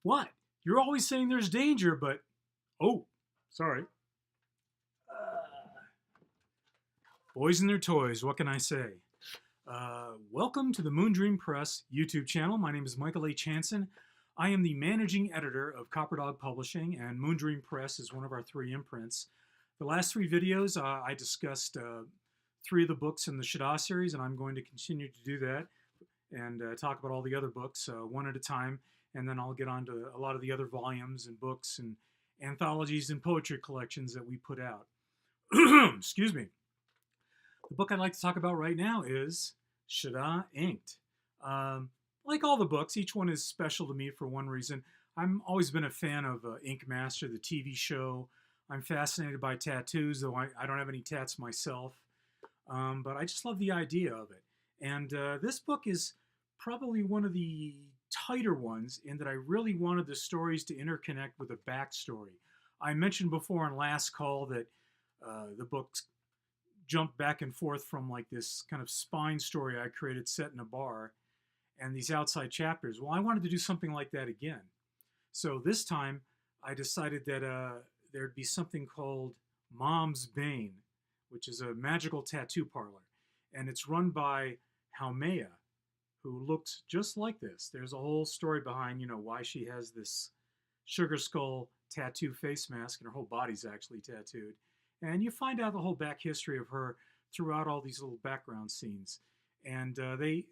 What? You're always saying there's danger, but oh, sorry. Boys and their toys, what can I say? Welcome to the Moondream Press YouTube channel. My name is Michael H. Hansen. I am the managing editor of Copper Dog Publishing, and Moondream Press is one of our three imprints. The last three videos, I discussed three of the books in the Shada series, and I'm going to continue to do that and talk about all the other books one at a time, and then I'll get on to a lot of the other volumes and books and anthologies and poetry collections that we put out. Excuse me. The book I'd like to talk about right now is Shada Inked. Like all the books, each one is special to me for one reason. I've always been a fan of Ink Master, the TV show. I'm fascinated by tattoos, though I don't have any tats myself. But I just love the idea of it. And this book is probably one of the tighter ones in that I really wanted the stories to interconnect with a backstory. I mentioned before on last call that the books jumped back and forth from like this kind of spine story I created set in a bar and these outside chapters. Well, I wanted to do something like that again. So this time I decided that there'd be something called Mom's Bane, which is a magical tattoo parlor. And it's run by Haumea, who looks just like this. There's a whole story behind, why she has this sugar skull tattoo face mask and her whole body's actually tattooed. And you find out the whole back history of her throughout all these little background scenes. And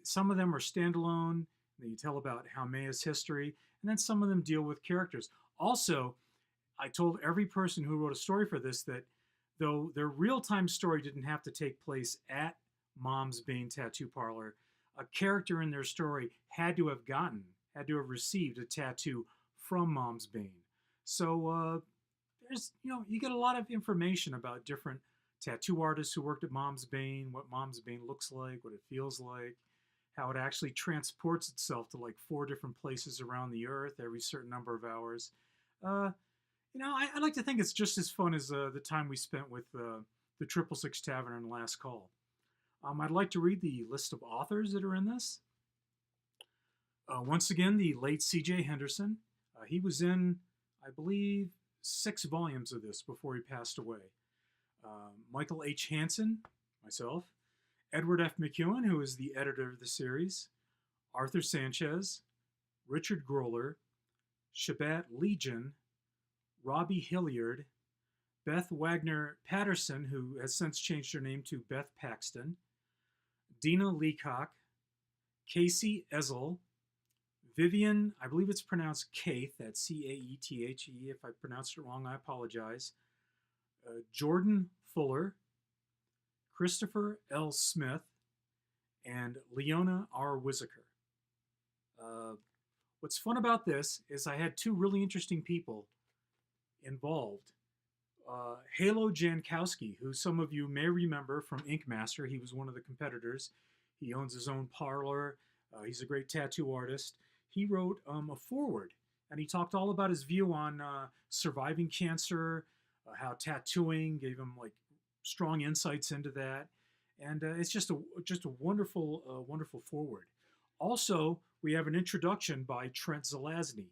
some of them are standalone. They tell about Haumea's history, and then some of them deal with characters. Also, I told every person who wrote a story for this that though their real-time story didn't have to take place at Mom's Bane Tattoo Parlor, a character in their story had to have received a tattoo from Mom's Bane. So there's, you get a lot of information about different tattoo artists who worked at Mom's Bane, what Mom's Bane looks like, what it feels like, how it actually transports itself to like 4 different places around the earth every certain number of hours. I like to think it's just as fun as the time we spent with the 666 Tavern and Last Call. I'd like to read the list of authors that are in this. Once again, the late C.J. Henderson. He was in, I believe, 6 volumes of this before he passed away. Michael H. Hansen, myself. Edward F. McEwen, who is the editor of the series. Arthur Sanchez. Richard Groller. Shabat Legion. Robbie Hilliard. Beth Wagner Patterson, who has since changed her name to Beth Paxton. Dina Leacock. Casey Ezel. Vivian, I believe it's pronounced Caethe, that's C-A-E-T-H-E. If I pronounced it wrong, I apologize. Jordan Fuller, Christopher L. Smith, and Leona R. Wizaker. What's fun about this is I had 2 really interesting people involved. Halo Jankowski, who some of you may remember from Ink Master. He was one of the competitors. He owns his own parlor. He's a great tattoo artist. He wrote a foreword, and he talked all about his view on surviving cancer, how tattooing gave him like strong insights into that, and it's just a wonderful foreword. Also, we have an introduction by Trent Zelazny.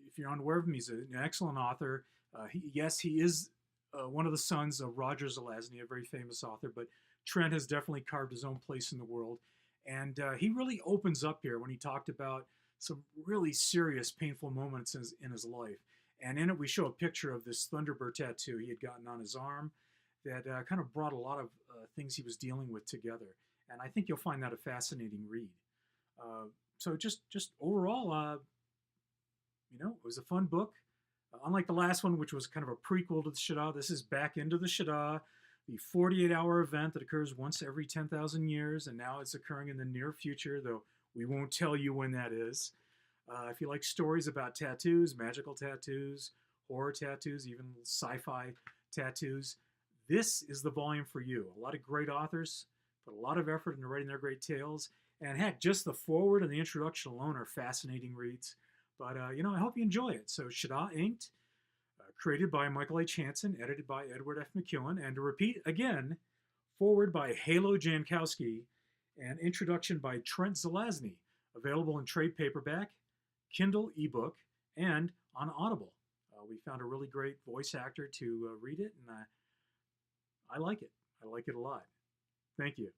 If you're unaware of him, he's an excellent author. He is one of the sons of Roger Zelazny, a very famous author, but Trent has definitely carved his own place in the world. And he really opens up here when he talked about some really serious, painful moments in his life. And in it, we show a picture of this Thunderbird tattoo he had gotten on his arm that kind of brought a lot of things he was dealing with together. And I think you'll find that a fascinating read. So just overall, it was a fun book. Unlike the last one, which was kind of a prequel to the Shada, this is back into the Shada, the 48-hour event that occurs once every 10,000 years, and now it's occurring in the near future, though we won't tell you when that is. If you like stories about tattoos, magical tattoos, horror tattoos, even sci-fi tattoos, this is the volume for you. A lot of great authors put a lot of effort into writing their great tales, and heck, just the foreword and the introduction alone are fascinating reads. But, I hope you enjoy it. So, Shada Inked, created by Michael H. Hansen, edited by Edward F. McEwen, and to repeat again, foreword by Halo Jankowski, and introduction by Trent Zelazny, available in trade paperback Kindle ebook, and on Audible. We found a really great voice actor to read it, and I like it. I like it a lot. Thank you.